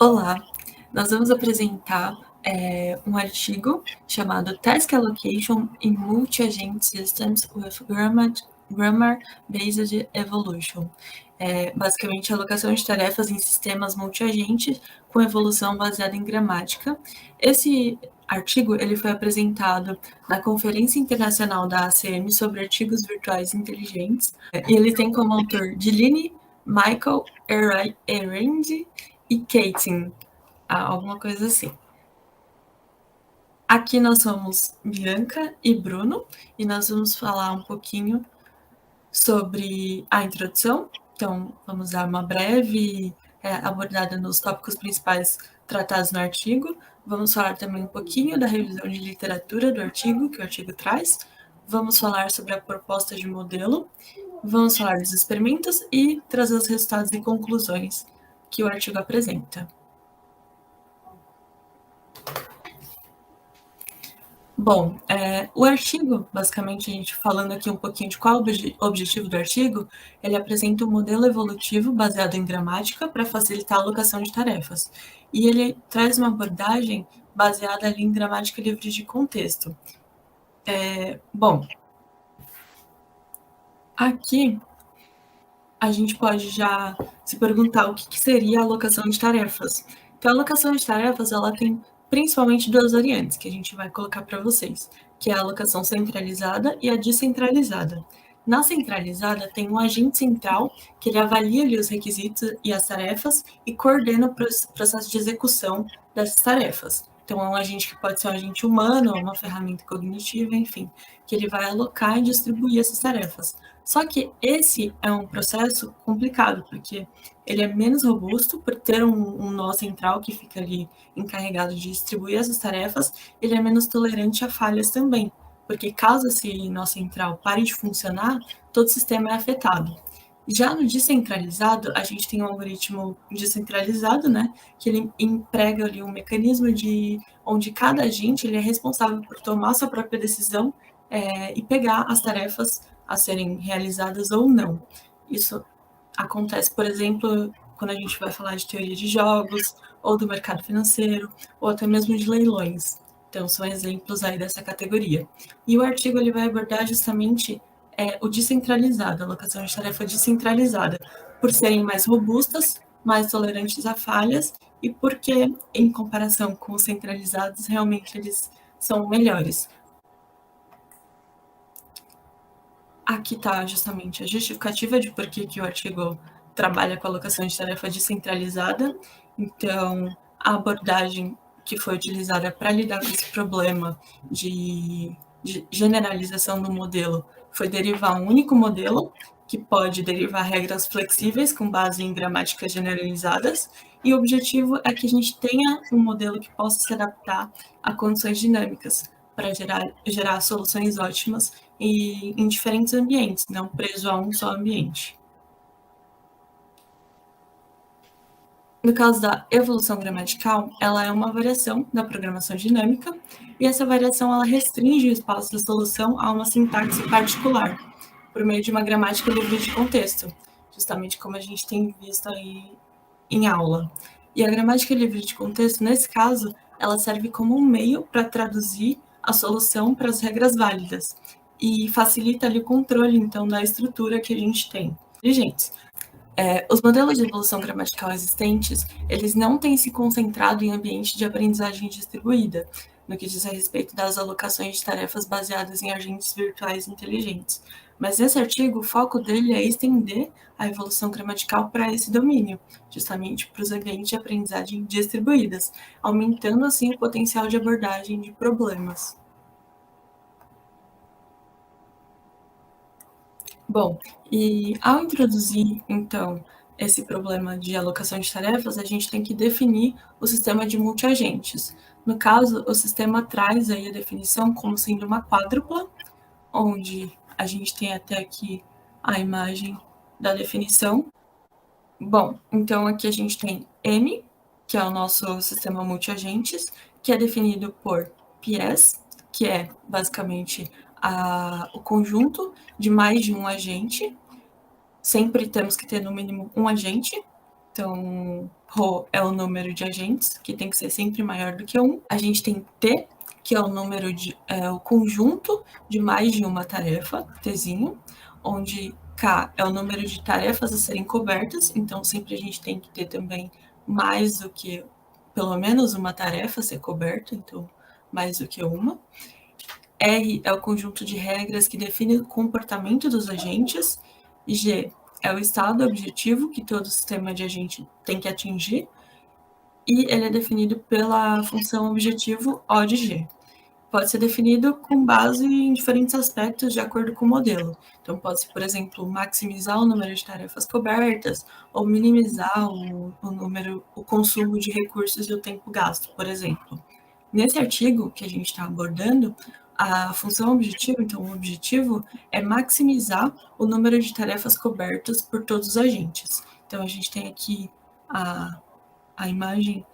Olá, nós vamos apresentar um artigo chamado Task Allocation in Multi-Agent Systems with Grammar-Based Evolution. Basicamente, a alocação de tarefas em sistemas multi-agentes com evolução baseada em gramática. Esse artigo ele foi apresentado na Conferência Internacional da ACM sobre Artigos Virtuais Inteligentes, e ele tem como autor Deline, Michael Erendi e Kating, alguma coisa assim. Aqui nós somos Bianca e Bruno, e nós vamos falar um pouquinho sobre a introdução. Então, vamos dar uma breve abordada nos tópicos principais tratados no artigo. Vamos falar também um pouquinho da revisão de literatura do artigo, que o artigo traz. Vamos falar sobre a proposta de modelo. Vamos falar dos experimentos e trazer os resultados e conclusões que o artigo apresenta. Bom, o artigo, basicamente, a gente falando aqui um pouquinho de qual o objetivo do artigo, ele apresenta um modelo evolutivo baseado em gramática para facilitar a alocação de tarefas. E ele traz uma abordagem baseada ali em gramática livre de contexto. Bom, aqui a gente pode já se perguntar o que seria a alocação de tarefas. Então, a alocação de tarefas, ela tem principalmente duas variantes que a gente vai colocar para vocês, que é a alocação centralizada e a descentralizada. Na centralizada, tem um agente central que ele avalia ali os requisitos e as tarefas e coordena o processo de execução dessas tarefas. Então, é um agente que pode ser um agente humano, uma ferramenta cognitiva, enfim, que ele vai alocar e distribuir essas tarefas. Só que esse é um processo complicado, porque ele é menos robusto por ter um nó central que fica ali encarregado de distribuir essas tarefas, ele é menos tolerante a falhas também, porque caso esse nó central pare de funcionar, todo o sistema é afetado. Já no descentralizado, a gente tem um algoritmo descentralizado, né, que ele emprega ali um mecanismo onde cada agente ele é responsável por tomar sua própria decisão e pegar as tarefas a serem realizadas ou não. Isso acontece, por exemplo, quando a gente vai falar de teoria de jogos, ou do mercado financeiro, ou até mesmo de leilões. Então, são exemplos aí dessa categoria. E o artigo ele vai abordar justamente o descentralizado, a alocação de tarefa descentralizada, por serem mais robustas, mais tolerantes a falhas, e porque, em comparação com os centralizados, realmente eles são melhores. Aqui está justamente a justificativa de por que o artigo trabalha com a alocação de tarefa descentralizada. Então, a abordagem que foi utilizada para lidar com esse problema de generalização do modelo foi derivar um único modelo, que pode derivar regras flexíveis com base em gramáticas generalizadas, e o objetivo é que a gente tenha um modelo que possa se adaptar a condições dinâmicas, para gerar soluções ótimas em diferentes ambientes, não preso a um só ambiente. No caso da evolução gramatical, ela é uma variação da programação dinâmica, e essa variação ela restringe o espaço da solução a uma sintaxe particular, por meio de uma gramática livre de contexto, justamente como a gente tem visto aí em aula. E a gramática livre de contexto, nesse caso, ela serve como um meio para traduzir a solução para as regras válidas e facilita ali o controle, então, da estrutura que a gente tem. Gente, os modelos de evolução gramatical existentes, eles não têm se concentrado em ambiente de aprendizagem distribuída, no que diz a respeito das alocações de tarefas baseadas em agentes virtuais inteligentes. Mas esse artigo, o foco dele é estender a evolução gramatical para esse domínio, justamente para os ambientes de aprendizagem distribuídas, aumentando assim o potencial de abordagem de problemas. Bom, e ao introduzir, então, esse problema de alocação de tarefas, a gente tem que definir o sistema de multiagentes. No caso, o sistema traz aí a definição como sendo uma quádrupla, onde a gente tem até aqui a imagem da definição. Bom, então aqui a gente tem M, que é o nosso sistema multiagentes, que é definido por PS, que é basicamente o conjunto de mais de um agente. Sempre temos que ter no mínimo um agente. Então, Rho é o número de agentes, que tem que ser sempre maior do que 1. A gente tem T, que é o conjunto de mais de uma tarefa, Tzinho, onde K é o número de tarefas a serem cobertas, então sempre a gente tem que ter também mais do que pelo menos uma tarefa a ser coberta, então mais do que uma. R é o conjunto de regras que define o comportamento dos agentes. G é o estado objetivo que todo sistema de agente tem que atingir. E ele é definido pela função objetivo O de G. Pode ser definido com base em diferentes aspectos de acordo com o modelo. Então, pode ser, por exemplo, maximizar o número de tarefas cobertas ou minimizar o consumo de recursos e o tempo gasto, por exemplo. Nesse artigo que a gente está abordando, a função objetivo, então o objetivo é maximizar o número de tarefas cobertas por todos os agentes. Então, a gente tem aqui a imagem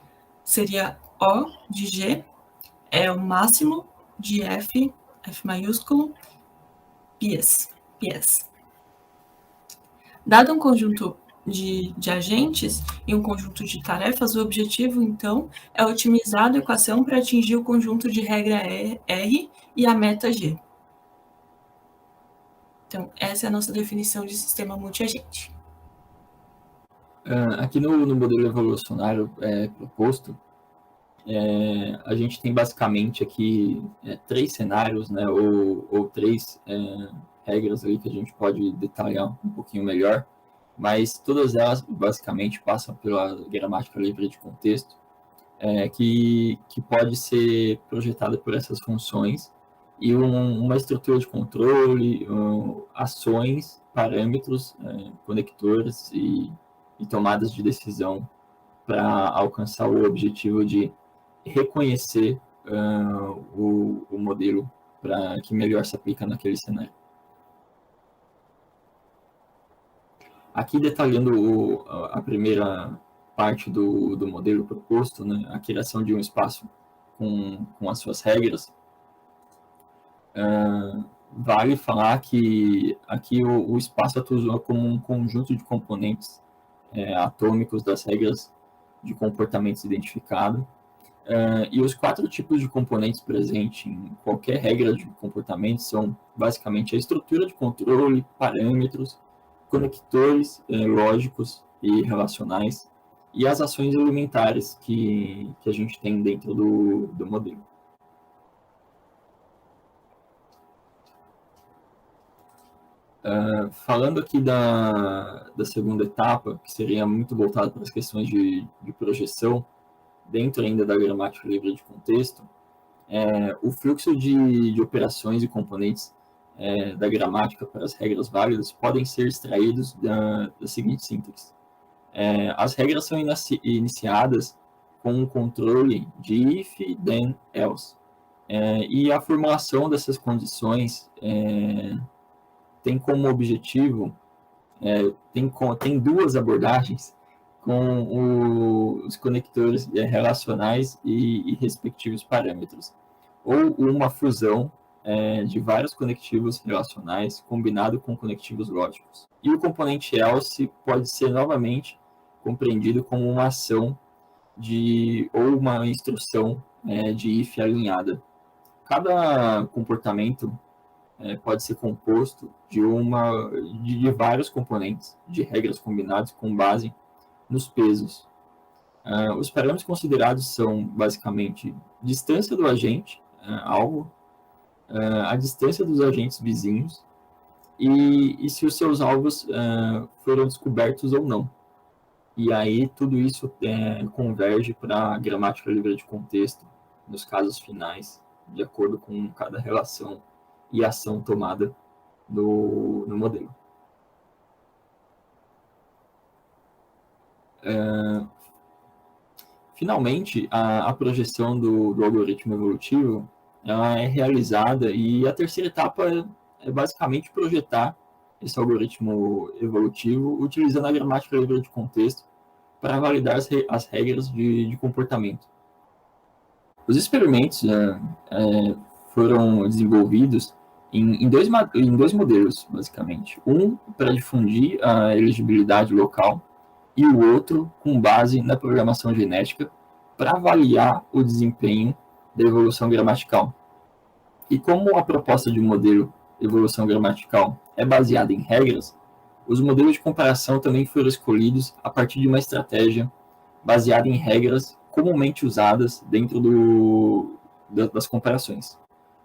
seria O de G, é o máximo de F maiúsculo, PS. Dado um conjunto de agentes e um conjunto de tarefas, o objetivo, então, é otimizar a equação para atingir o conjunto de regra R e a meta G. Então, essa é a nossa definição de sistema multiagente. Aqui no modelo evolucionário proposto, a gente tem basicamente aqui 3 cenários, né, ou 3 regras ali que a gente pode detalhar um pouquinho melhor, mas todas elas basicamente passam pela gramática livre de contexto, que pode ser projetada por essas funções e uma estrutura de controle, ações, parâmetros, conectores e tomadas de decisão para alcançar o objetivo de reconhecer o modelo para que melhor se aplica naquele cenário. Aqui detalhando a primeira parte do modelo proposto, né, a criação de um espaço com as suas regras, vale falar que aqui o espaço atua como um conjunto de componentes atômicos das regras de comportamentos identificado, e os 4 tipos de componentes presentes em qualquer regra de comportamento são basicamente a estrutura de controle, parâmetros, conectores lógicos e relacionais, e as ações elementares que a gente tem dentro do modelo. Falando aqui da segunda etapa, que seria muito voltada para as questões de projeção, dentro ainda da gramática livre de contexto, o fluxo de operações e componentes da gramática para as regras válidas podem ser extraídos da seguinte síntese. As regras são iniciadas com um controle de if, then, else. E a formulação dessas condições tem como objetivo, tem 2 abordagens com os conectores relacionais e respectivos parâmetros, ou uma fusão de vários conectivos relacionais combinado com conectivos lógicos. E o componente else pode ser novamente compreendido como uma ação ou uma instrução de if alinhada. Cada comportamento pode ser composto de vários componentes de regras combinadas com base nos pesos. Os parâmetros considerados são basicamente distância do agente alvo, a distância dos agentes vizinhos e se os seus alvos foram descobertos ou não. E aí tudo isso converge para a gramática livre de contexto nos casos finais, de acordo com cada relação e ação tomada no modelo. Finalmente, a projeção do algoritmo evolutivo ela é realizada e a terceira etapa é basicamente projetar esse algoritmo evolutivo utilizando a gramática livre de contexto para validar as regras de comportamento. Os experimentos foram desenvolvidos em dois modelos, basicamente. Um para difundir a elegibilidade local e o outro com base na programação genética para avaliar o desempenho da evolução gramatical. E como a proposta de modelo de evolução gramatical é baseada em regras, os modelos de comparação também foram escolhidos a partir de uma estratégia baseada em regras comumente usadas dentro das comparações.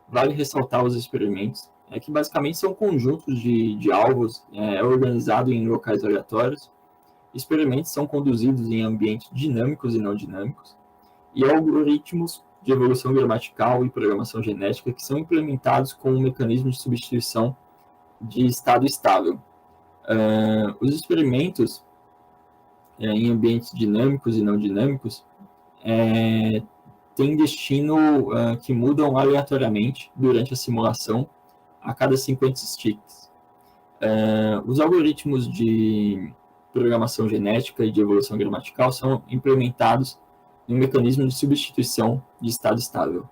Vale ressaltar os experimentos, que basicamente são conjuntos de alvos organizados em locais aleatórios. Experimentos são conduzidos em ambientes dinâmicos e não dinâmicos, e algoritmos de evolução gramatical e programação genética que são implementados com um mecanismo de substituição de estado estável. Os experimentos em ambientes dinâmicos e não dinâmicos têm destino que mudam aleatoriamente durante a simulação a cada 50 ticks. Os algoritmos de programação genética e de evolução gramatical são implementados em um mecanismo de substituição de estado estável.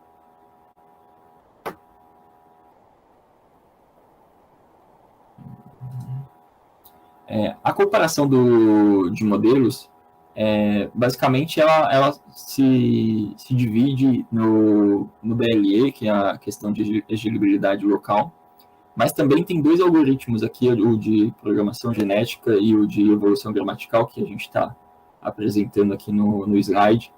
A comparação de modelos, basicamente, ela se divide no BLE, que é a questão de elegibilidade local, mas também tem dois algoritmos aqui, o de programação genética e o de evolução gramatical, que a gente está apresentando aqui no slide,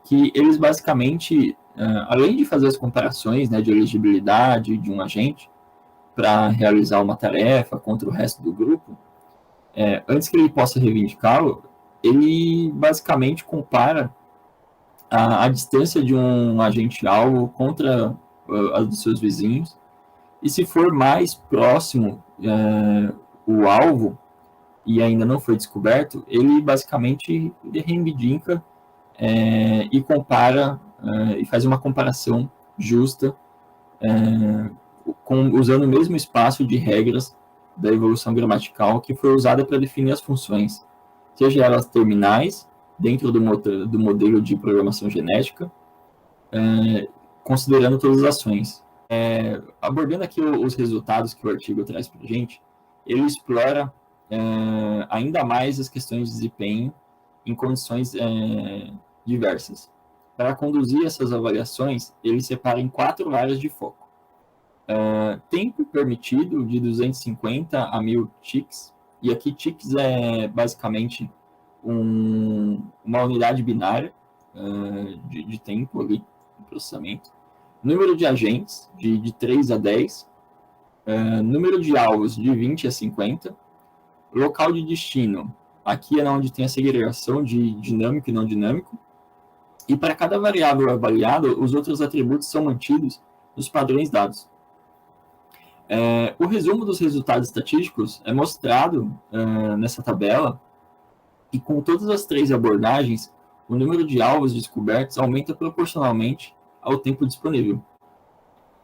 que eles basicamente, além de fazer as comparações, né, de elegibilidade de um agente para realizar uma tarefa contra o resto do grupo, antes que ele possa reivindicá-lo, ele basicamente compara a distância de um agente-alvo contra a dos seus vizinhos, e se for mais próximo o alvo e ainda não foi descoberto, ele basicamente reivindica e compara e faz uma comparação justa usando o mesmo espaço de regras da evolução gramatical que foi usada para definir as funções, seja elas terminais, dentro do modelo de programação genética, considerando todas as ações. Abordando aqui os resultados que o artigo traz para a gente, ele explora ainda mais as questões de desempenho em condições diversas. Para conduzir essas avaliações, ele separa em 4 áreas de foco. Tempo permitido de 250 a 1000 ticks, e aqui ticks é basicamente uma unidade binária de tempo ali, de processamento. Número de agentes, de 3 a 10, número de alvos, de 20 a 50, local de destino, aqui é onde tem a segregação de dinâmico e não dinâmico, e para cada variável avaliada, os outros atributos são mantidos nos padrões dados. O resumo dos resultados estatísticos é mostrado nessa tabela, e com todas as 3 abordagens, o número de alvos descobertos aumenta proporcionalmente ao tempo disponível.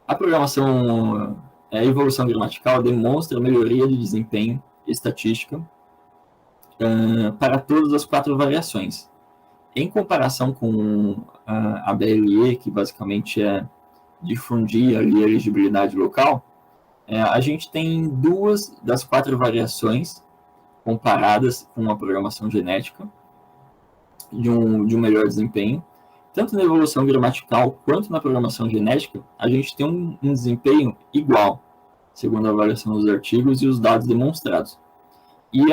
A programação, a evolução gramatical demonstra melhoria de desempenho estatística para todas as 4 variações. Em comparação com a BLE, que basicamente é difundir ali a elegibilidade local, a gente tem 2 das 4 variações comparadas com a programação genética de um melhor desempenho. Tanto na evolução gramatical quanto na programação genética, a gente tem um desempenho igual, segundo a avaliação dos artigos e os dados demonstrados. E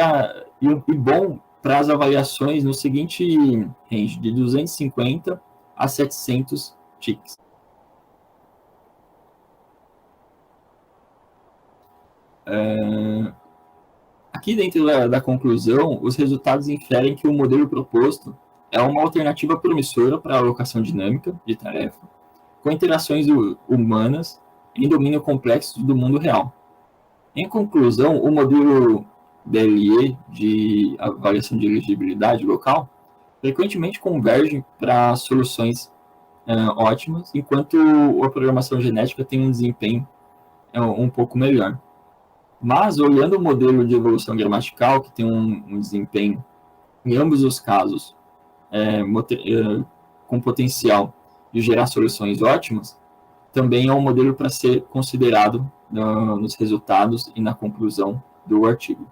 bom para as avaliações no seguinte range, de 250 a 700 ticks. Aqui dentro da conclusão, os resultados inferem que o modelo proposto é uma alternativa promissora para a alocação dinâmica de tarefa, com interações humanas em domínio complexo do mundo real. Em conclusão, o modelo BLE de avaliação de elegibilidade local frequentemente converge para soluções ótimas, enquanto a programação genética tem um desempenho um pouco melhor. Mas, olhando o modelo de evolução gramatical, que tem um desempenho, em ambos os casos, com potencial de gerar soluções ótimas, também é um modelo para ser considerado nos resultados e na conclusão do artigo.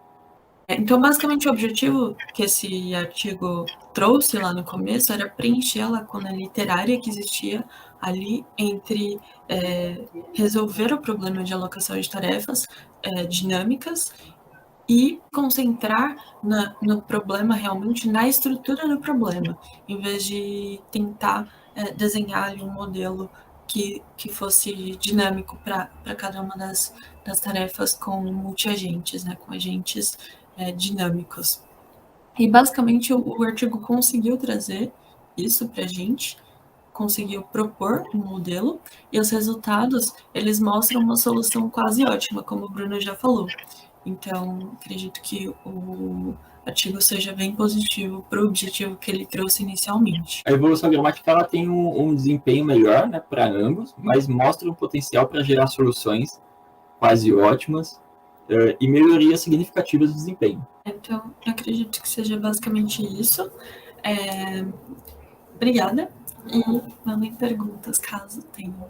Então, basicamente, o objetivo que esse artigo trouxe lá no começo era preencher a lacuna literária que existia ali entre resolver o problema de alocação de tarefas dinâmicas e concentrar no problema realmente, na estrutura do problema, em vez de tentar desenhar ali um modelo que fosse dinâmico para cada uma das tarefas com multiagentes, né, com agentes dinâmicos. E basicamente o artigo conseguiu trazer isso para a gente, conseguiu propor um modelo, e os resultados, eles mostram uma solução quase ótima, como o Bruno já falou. Então, acredito que o artigo seja bem positivo para o objetivo que ele trouxe inicialmente. A evolução gramática ela tem um desempenho melhor, né, para ambos, mas mostra um potencial para gerar soluções quase ótimas e melhorias significativas do desempenho. Então, eu acredito que seja basicamente isso. Obrigada, e mandem perguntas caso tenham.